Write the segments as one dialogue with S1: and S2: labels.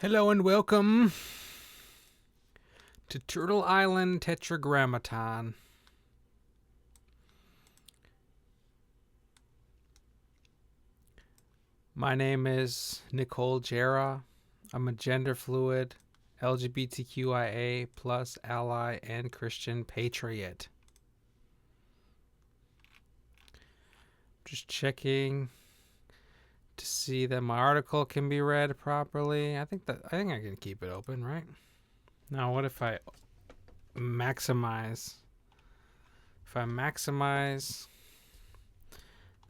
S1: Hello and welcome to Turtle Island Tetragrammaton. My name is Nicole Jera. I'm a gender fluid, LGBTQIA plus ally and Christian patriot. Just checking to see that my article can be read properly. I think I can keep it open, right? Now, what if I maximize? If I maximize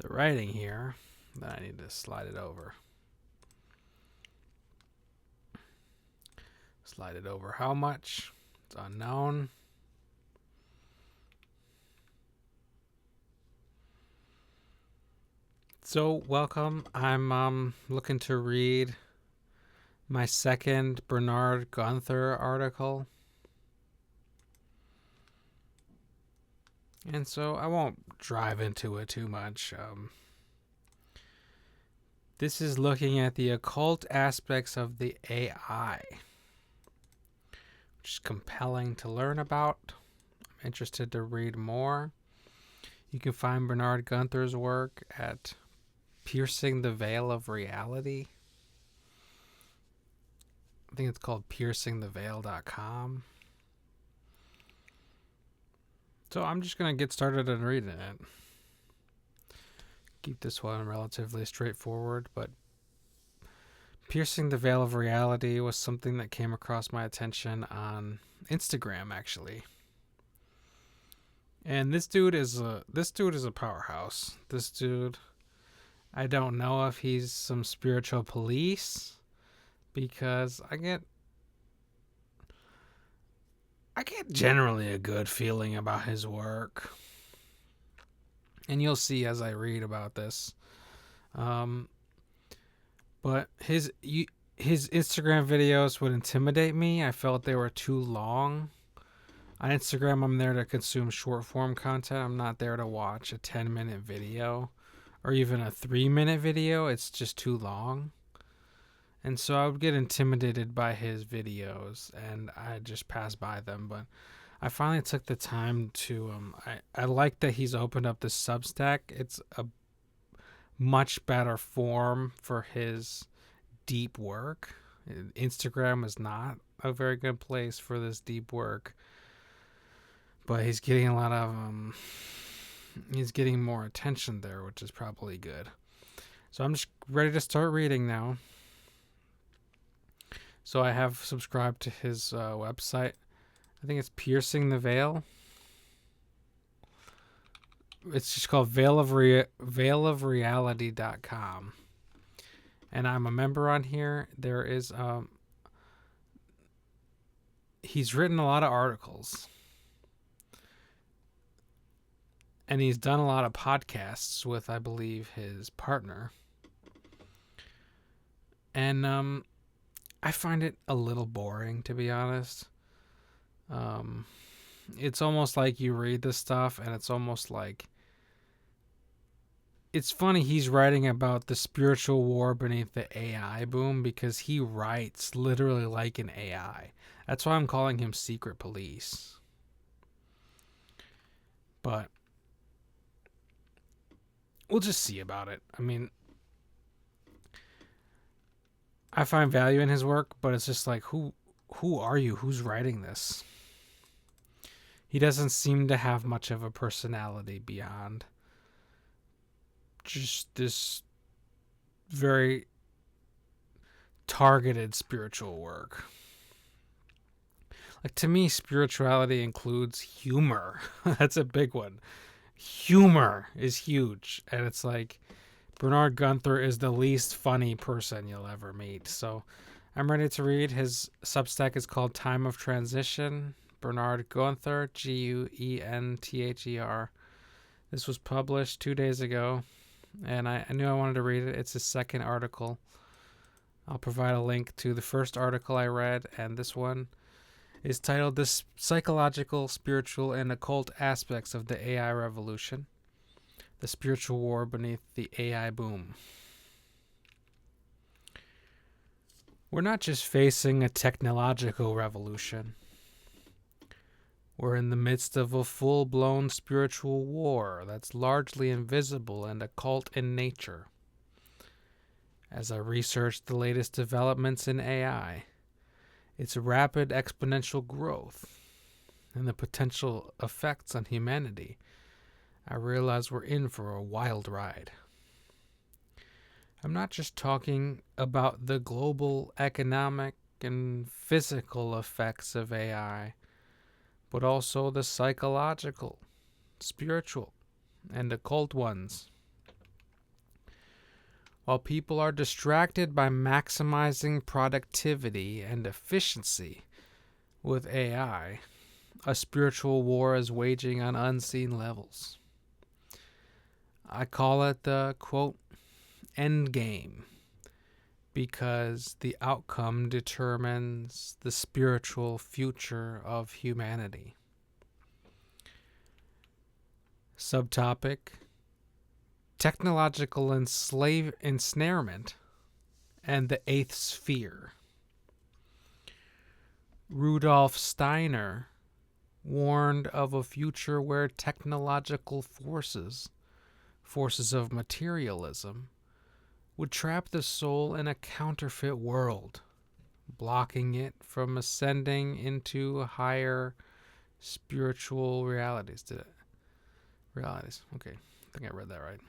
S1: the writing here, then I need to slide it over. Slide it over how much? It's unknown. So, welcome. I'm looking to read my second Bernhard Guenther article. And so I won't drive into it too much. This is looking at the occult aspects of the AI, which is compelling to learn about. I'm interested to read more. You can find Bernhard Guenther's work at Piercing the Veil of Reality. I think it's called piercingtheveil.com. So I'm just going to get started on reading it. Keep this one relatively straightforward, but Piercing the Veil of Reality was something that came across my attention on Instagram, actually. And this dude is a powerhouse. This dude, I don't know if he's some spiritual police, because I get generally a good feeling about his work. And you'll see as I read about this. But his Instagram videos would intimidate me. I felt they were too long. On Instagram, I'm there to consume short form content. I'm not there to watch a 10-minute video or even a 3-minute video. It's just too long. And so I would get intimidated by his videos and I just pass by them. But I finally took the time to, I like that he's opened up the Substack. It's a much better form for his deep work. Instagram is not a very good place for this deep work. But he's getting a lot of, he's getting more attention there, which is probably good. So I'm just ready to start reading now. So I have subscribed to his website. I think it's Piercing the Veil. It's just called veilofreality.com. And I'm a member on here. There is, he's written a lot of articles. And he's done a lot of podcasts with, I believe, his partner. And I find it a little boring, to be honest. It's almost like you read this stuff and it's almost like, it's funny he's writing about the spiritual war beneath the AI boom, because he writes literally like an AI. That's why I'm calling him Secret Police. But we'll just see about it. I mean, I find value in his work, but it's just like, who are you? Who's writing this? He doesn't seem to have much of a personality beyond just this very targeted spiritual work. Like, to me, spirituality includes humor. That's a big one. Humor is huge. And it's like, Bernhard Guenther is the least funny person you'll ever meet. So I'm ready to read. His Substack is called Time of Transition. Bernhard Guenther, Guenther. This was published 2 days ago, and I knew I wanted to read it. It's his second article. I'll provide a link to the first article I read, and this one is titled "The Psychological, Spiritual, and Occult Aspects of the AI Revolution. The Spiritual War Beneath the AI Boom." We're not just facing a technological revolution. We're in the midst of a full-blown spiritual war that's largely invisible and occult in nature. As I researched the latest developments in AI, its rapid exponential growth, and the potential effects on humanity, I realize we're in for a wild ride. I'm not just talking about the global economic and physical effects of AI, but also the psychological, spiritual, and occult ones. While people are distracted by maximizing productivity and efficiency with AI, a spiritual war is waging on unseen levels. I call it the, quote, end game, because the outcome determines the spiritual future of humanity. Subtopic: technological ensnarement and the eighth sphere. Rudolf Steiner warned of a future where technological forces of materialism, would trap the soul in a counterfeit world, blocking it from ascending into higher spiritual realities. Realities. Okay, I think I read that right.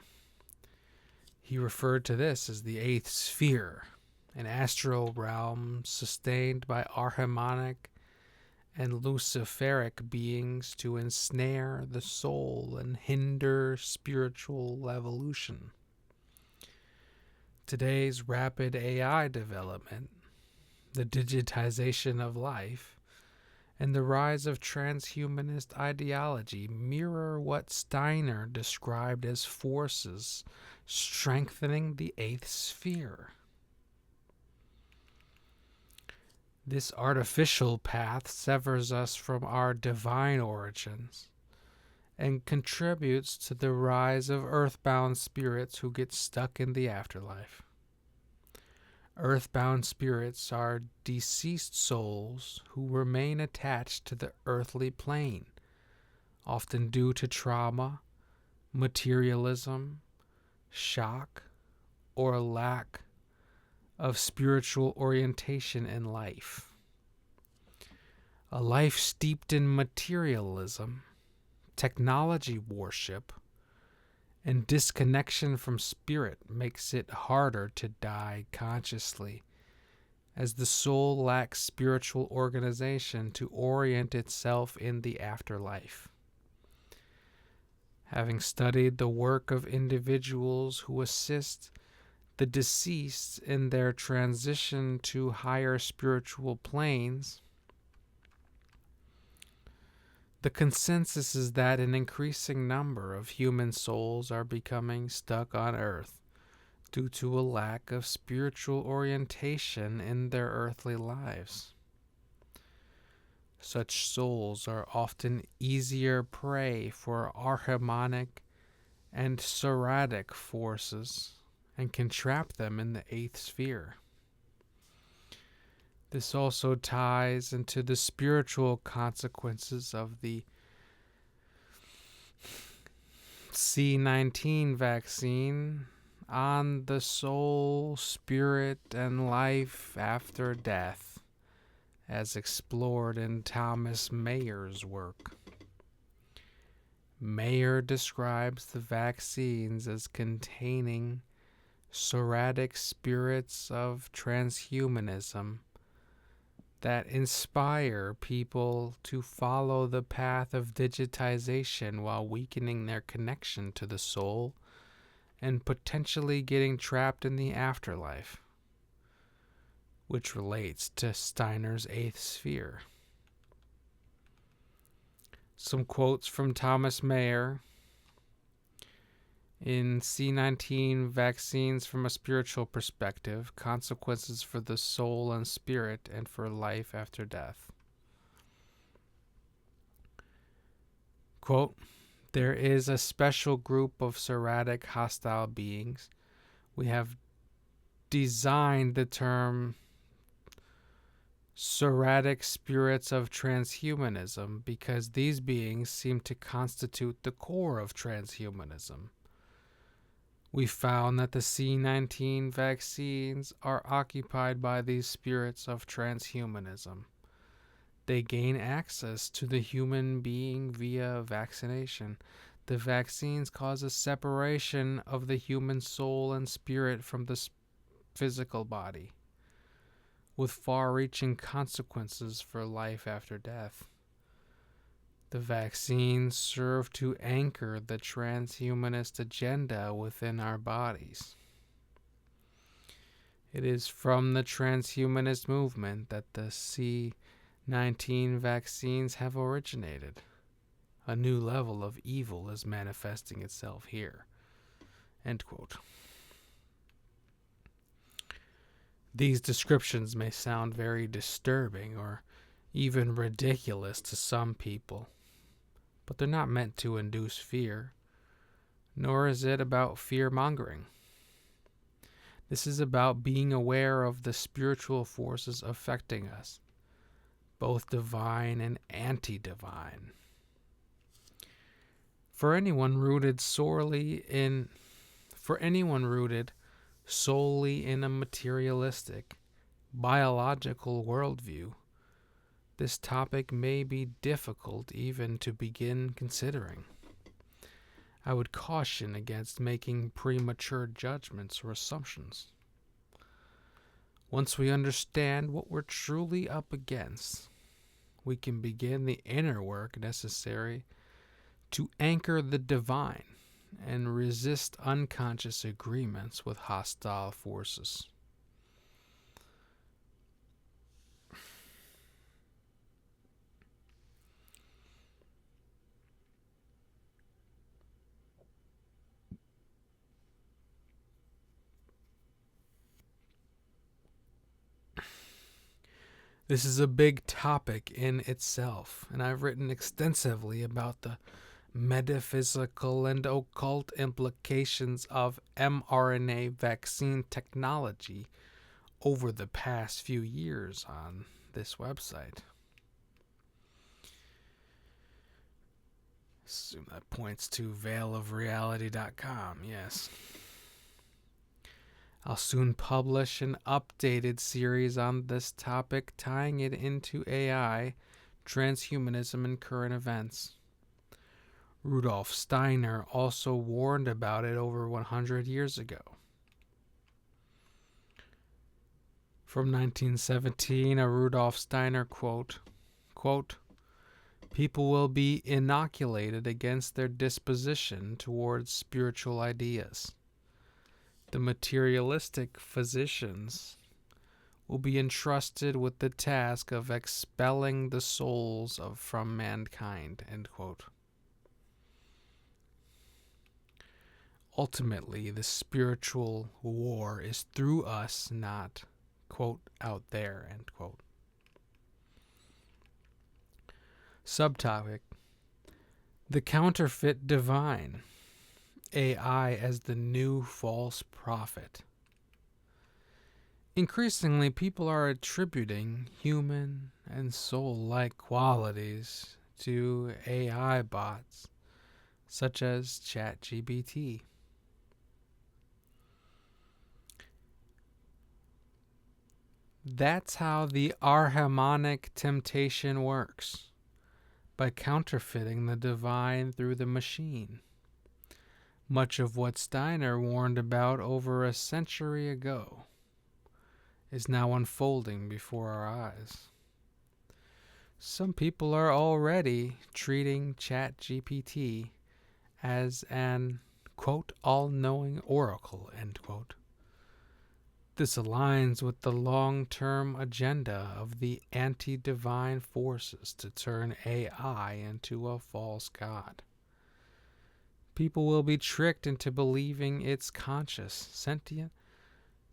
S1: He referred to this as the eighth sphere, an astral realm sustained by archimonic and luciferic beings to ensnare the soul and hinder spiritual evolution. Today's rapid AI development, the digitization of life, and the rise of transhumanist ideology mirror what Steiner described as forces strengthening the eighth sphere. This artificial path severs us from our divine origins and contributes to the rise of earthbound spirits who get stuck in the afterlife. Earthbound spirits are deceased souls who remain attached to the earthly plane, often due to trauma, materialism, shock, or lack of spiritual orientation in life. A life steeped in materialism, technology worship, and disconnection from spirit makes it harder to die consciously, as the soul lacks spiritual organization to orient itself in the afterlife. Having studied the work of individuals who assist the deceased in their transition to higher spiritual planes, the consensus is that an increasing number of human souls are becoming stuck on Earth due to a lack of spiritual orientation in their earthly lives. Such souls are often easier prey for archimonic and psoriatic forces and can trap them in the eighth sphere. This also ties into the spiritual consequences of the C-19 vaccine on the soul, spirit, and life after death, as explored in Thomas Mayer's work. Mayer describes the vaccines as containing psoriatic spirits of transhumanism that inspire people to follow the path of digitization while weakening their connection to the soul and potentially getting trapped in the afterlife, which relates to Steiner's eighth sphere. Some quotes from Thomas Mayer in C-19 Vaccines from a Spiritual Perspective, Consequences for the Soul and Spirit and for Life After Death. Quote, "There is a special group of psoriatic hostile beings. We have designed the term Seratic spirits of transhumanism, because these beings seem to constitute the core of transhumanism. We found that the C-19 vaccines are occupied by these spirits of transhumanism. They gain access to the human being via vaccination. The vaccines cause a separation of the human soul and spirit from the physical body, with far-reaching consequences for life after death. The vaccines serve to anchor the transhumanist agenda within our bodies. It is from the transhumanist movement that the C-19 vaccines have originated. A new level of evil is manifesting itself here. End quote. These descriptions may sound very disturbing or even ridiculous to some people, but they're not meant to induce fear, nor is it about fear-mongering. This is about being aware of the spiritual forces affecting us, both divine and anti-divine. For anyone rooted solely in a materialistic, biological worldview, this topic may be difficult even to begin considering. I would caution against making premature judgments or assumptions. Once we understand what we're truly up against, we can begin the inner work necessary to anchor the divine and resist unconscious agreements with hostile forces. This is a big topic in itself, and I've written extensively about the metaphysical and occult implications of mRNA vaccine technology over the past few years on this website. Assume that points to veilofreality.com, yes. I'll soon publish an updated series on this topic, tying it into AI, transhumanism, and current events. Rudolf Steiner also warned about it over 100 years ago. From 1917, a Rudolf Steiner quote, "People will be inoculated against their disposition towards spiritual ideas. The materialistic physicians will be entrusted with the task of expelling the souls from mankind." End quote. Ultimately, the spiritual war is through us, not, quote, out there, end quote. Subtopic: the counterfeit divine. AI as the new false prophet. Increasingly, people are attributing human and soul-like qualities to AI bots, such as ChatGPT. That's how the Arhamonic temptation works, by counterfeiting the divine through the machine. Much of what Steiner warned about over a century ago is now unfolding before our eyes. Some people are already treating ChatGPT as an, quote, all-knowing oracle, end quote. This aligns with the long-term agenda of the anti-divine forces to turn AI into a false god. People will be tricked into believing it's conscious, sentient,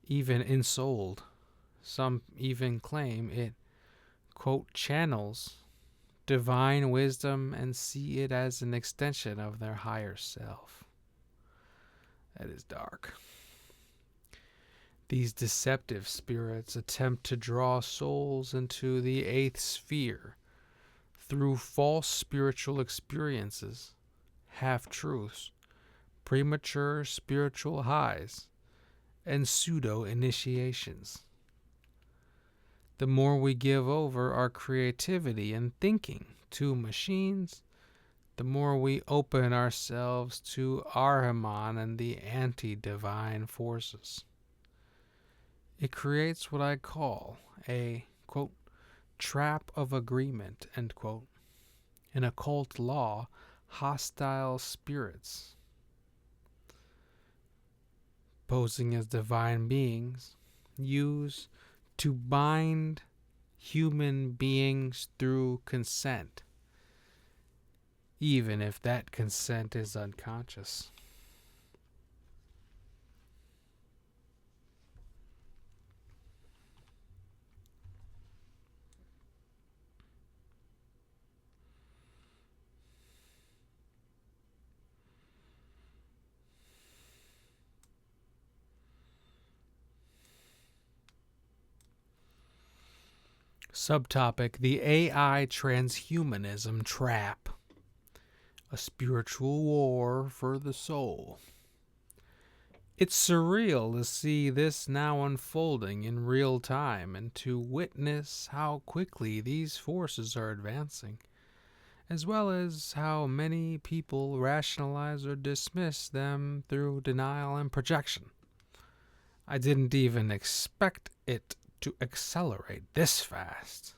S1: even ensouled. Some even claim it, quote, channels divine wisdom and see it as an extension of their higher self. That is dark. These deceptive spirits attempt to draw souls into the eighth sphere through false spiritual experiences, half-truths, premature spiritual highs, and pseudo-initiations. The more we give over our creativity and thinking to machines, the more we open ourselves to Ahriman and the anti-divine forces. It creates what I call a, quote, trap of agreement, end quote. In occult law, hostile spirits, posing as divine beings, use to bind human beings through consent, even if that consent is unconscious. Subtopic: the AI transhumanism trap. A spiritual war for the soul. It's surreal to see this now unfolding in real time and to witness how quickly these forces are advancing, as well as how many people rationalize or dismiss them through denial and projection. I didn't even expect it to accelerate this fast.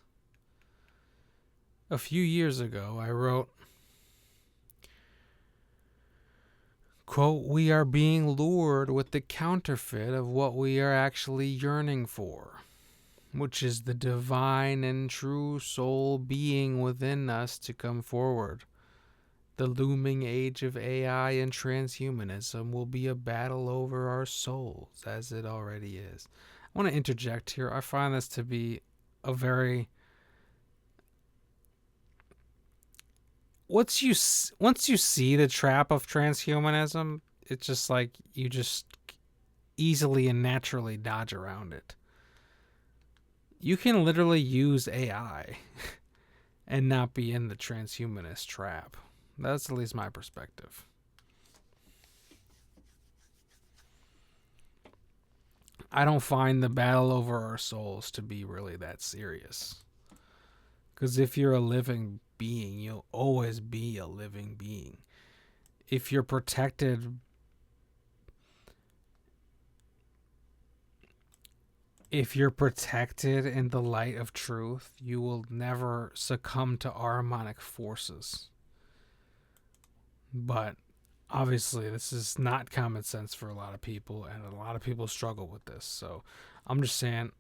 S1: A few years ago, I wrote, quote, we are being lured with the counterfeit of what we are actually yearning for, which is the divine and true soul being within us to come forward. The looming age of AI and transhumanism will be a battle over our souls, as it already is. I want to interject here. I find this to be a very... Once you see the trap of transhumanism, it's just like you just easily and naturally dodge around it. You can literally use AI and not be in the transhumanist trap. That's at least my perspective. I don't find the battle over our souls to be really that serious. Because if you're a living being, you'll always be a living being. If you're protected, in the light of truth, you will never succumb to Ahrimanic forces. But obviously, this is not common sense for a lot of people, and a lot of people struggle with this. So I'm just saying,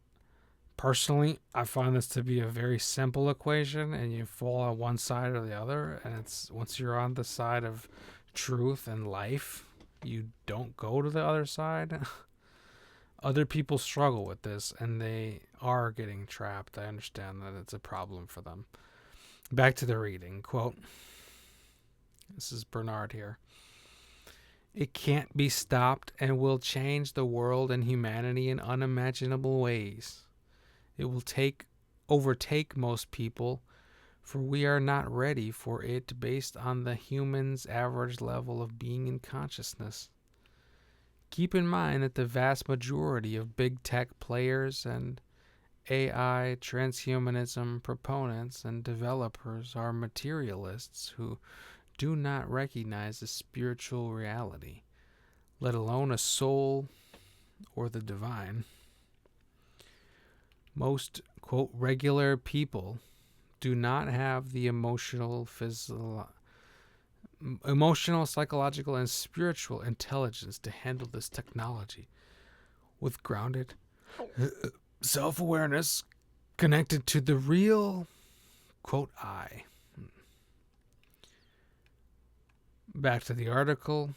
S1: personally, I find this to be a very simple equation, and you fall on one side or the other, and it's once you're on the side of truth and life, you don't go to the other side. Other people struggle with this, and they are getting trapped. I understand that it's a problem for them. Back to the reading. Quote, this is Bernhard here. It can't be stopped and will change the world and humanity in unimaginable ways. It will overtake most people, for we are not ready for it based on the human's average level of being and consciousness. Keep in mind that the vast majority of big tech players and AI transhumanism proponents and developers are materialists who do not recognize a spiritual reality, let alone a soul or the divine. Most, quote, regular people do not have the emotional, psychological, and spiritual intelligence to handle this technology with grounded self-awareness connected to the real, quote, I. Back to the article.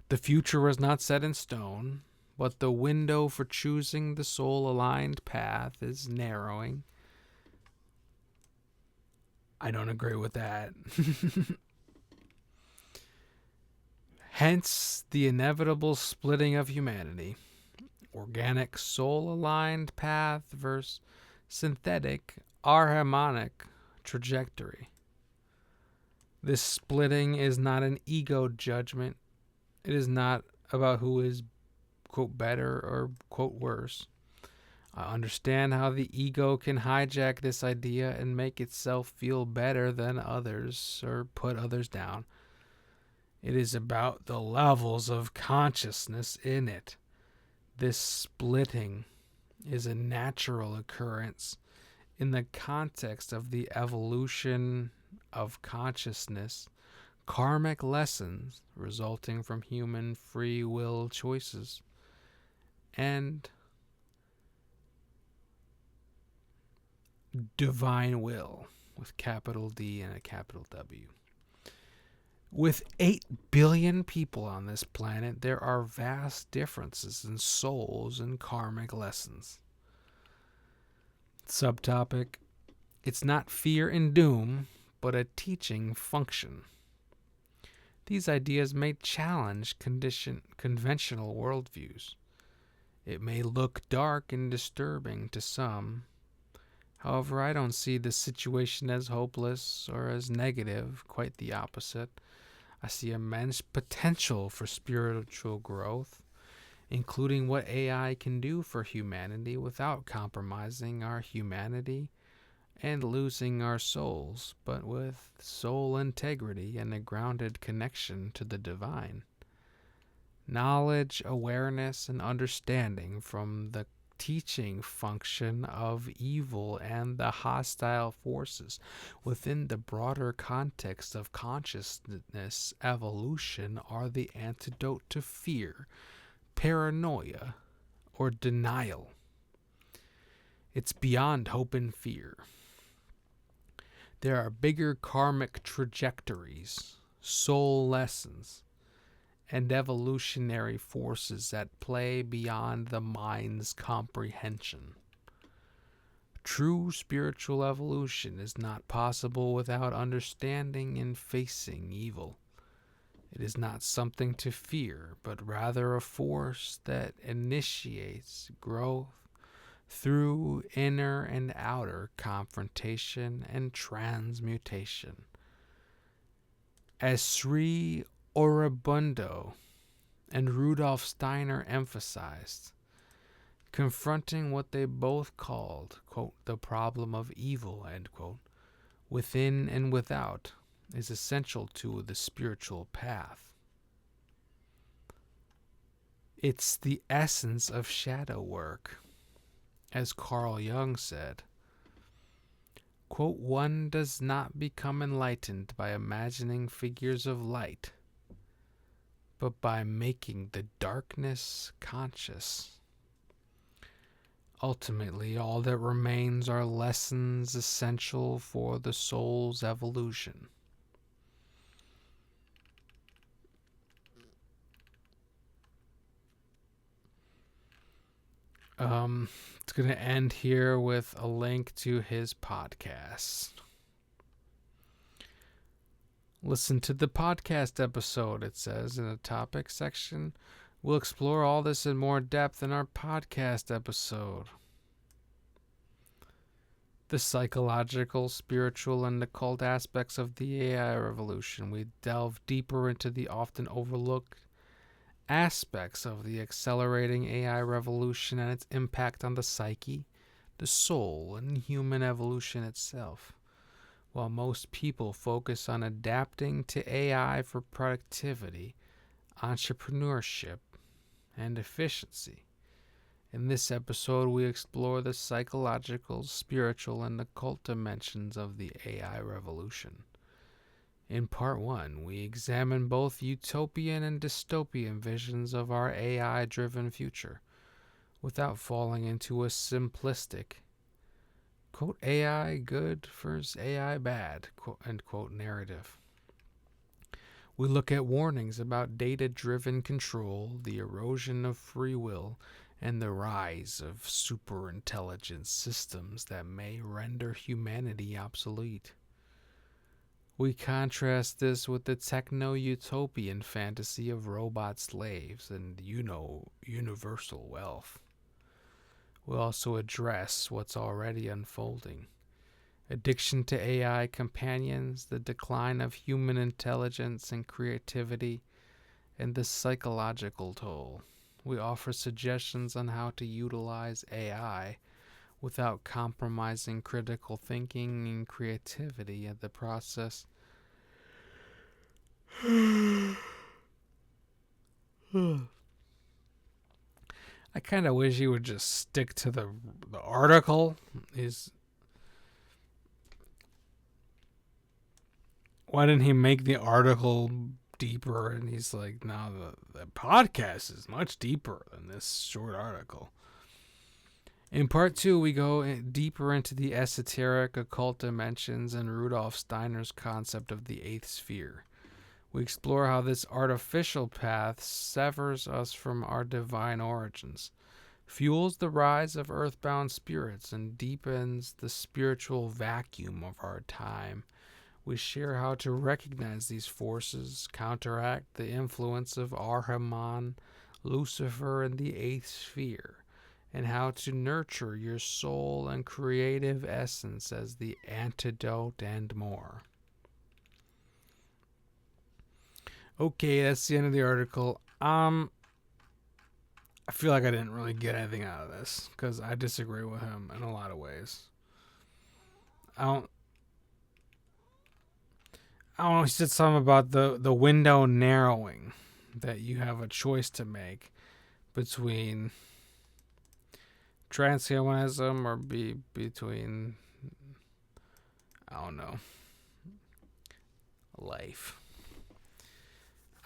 S1: The future was not set in stone, but the window for choosing the soul-aligned path is narrowing. I don't agree with that. Hence, the inevitable splitting of humanity. organic soul-aligned path versus synthetic harmonic trajectory. This splitting is not an ego judgment. It is not about who is, quote, better or, quote, worse. I understand how the ego can hijack this idea and make itself feel better than others or put others down. It is about the levels of consciousness in it. This splitting is a natural occurrence in the context of the evolution of consciousness, karmic lessons resulting from human free will choices, and divine will with capital D and a capital W. With 8 billion people on this planet, there are vast differences in souls and karmic lessons. Subtopic: it's not fear and doom, but a teaching function. These ideas may challenge conventional worldviews. It may look dark and disturbing to some. However, I don't see the situation as hopeless or as negative, quite the opposite. I see immense potential for spiritual growth, including what AI can do for humanity without compromising our humanity and losing our souls, but with soul integrity and a grounded connection to the divine. Knowledge, awareness, and understanding from the teaching function of evil and the hostile forces within the broader context of consciousness evolution are the antidote to fear, paranoia, or denial. It's beyond hope and fear. There are bigger karmic trajectories, soul lessons, and evolutionary forces at play beyond the mind's comprehension. True spiritual evolution is not possible without understanding and facing evil. It is not something to fear, but rather a force that initiates growth through inner and outer confrontation and transmutation. As Sri Aurobindo and Rudolf Steiner emphasized, confronting what they both called, quote, the problem of evil, end quote, within and without, is essential to the spiritual path. It's the essence of shadow work. As Carl Jung said, quote, one does not become enlightened by imagining figures of light, but by making the darkness conscious. Ultimately, all that remains are lessons essential for the soul's evolution. It's going to end here with a link to his podcast. Listen to the podcast episode, it says in the topic section. We'll explore all this in more depth in our podcast episode. The psychological, spiritual, and occult aspects of the AI revolution. We delve deeper into the often overlooked aspects of the accelerating AI revolution and its impact on the psyche, the soul, and human evolution itself. While most people focus on adapting to AI for productivity, entrepreneurship, and efficiency, in this episode we explore the psychological, spiritual, and occult dimensions of the AI revolution. In part 1, we examine both utopian and dystopian visions of our AI-driven future, without falling into a simplistic, quote, AI good versus AI bad, quote, end quote, narrative. We look at warnings about data-driven control, the erosion of free will, and the rise of superintelligence systems that may render humanity obsolete. We contrast this with the techno-utopian fantasy of robot slaves and, universal wealth. We also address what's already unfolding. Addiction to AI companions, the decline of human intelligence and creativity, and the psychological toll. We offer suggestions on how to utilize AI without compromising critical thinking and creativity in the process. I kind of wish he would just stick to the article. Why didn't he make the article deeper? And he's like, no, the podcast is much deeper than this short article. In part 2, we go deeper into the esoteric occult dimensions and Rudolf Steiner's concept of the eighth sphere. We explore how this artificial path severs us from our divine origins, fuels the rise of earthbound spirits, and deepens the spiritual vacuum of our time. We share how to recognize these forces, counteract the influence of Ahriman, Lucifer, and the eighth sphere, and how to nurture your soul and creative essence as the antidote, and more. Okay, that's the end of the article. I feel like I didn't really get anything out of this because I disagree with him in a lot of ways. I don't know. He said something about the window narrowing, that you have a choice to make between transhumanism or between, I don't know, life.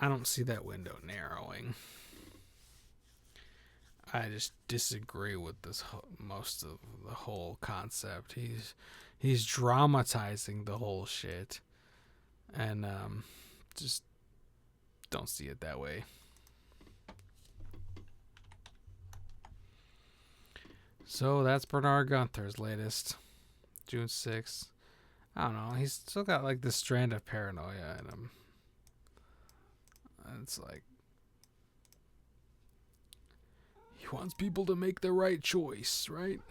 S1: I don't see that window narrowing. I just disagree with most of the whole concept. He's dramatizing the whole shit, and just don't see it that way. So that's Bernhard Guenther's latest, June 6th. I don't know. He's still got like this strand of paranoia in him. It's like he wants people to make the right choice, right?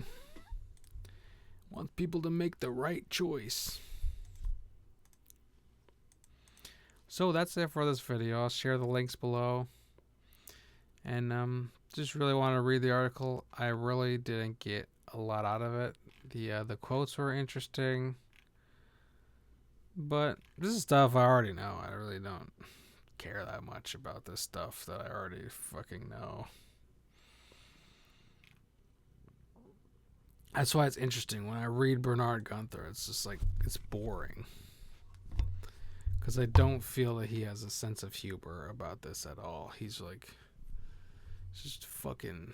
S1: Wants people to make the right choice. So that's it for this video. I'll share the links below. And just really want to read the article. I really didn't get a lot out of it. The quotes were interesting, but this is stuff I already know. I really don't care that much about this stuff that I already fucking know. That's why it's interesting when I read Bernhard Guenther. It's just like, it's boring because I don't feel that he has a sense of humor about this at all. He's like, just fucking,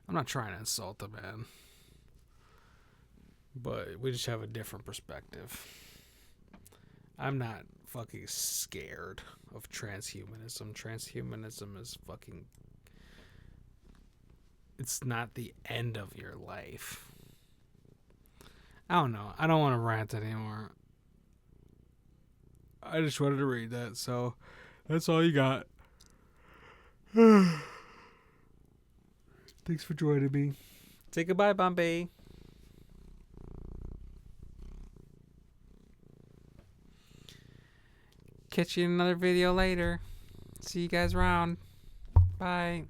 S1: I'm not trying to insult the man, but we just have a different perspective. I'm not fucking scared of transhumanism. Transhumanism is fucking, it's not the end of your life. I don't know. I don't want to rant anymore. I just wanted to read that, so that's all you got. Thanks for joining me. Say goodbye, Bombay. Catch you in another video later. See you guys around. Bye.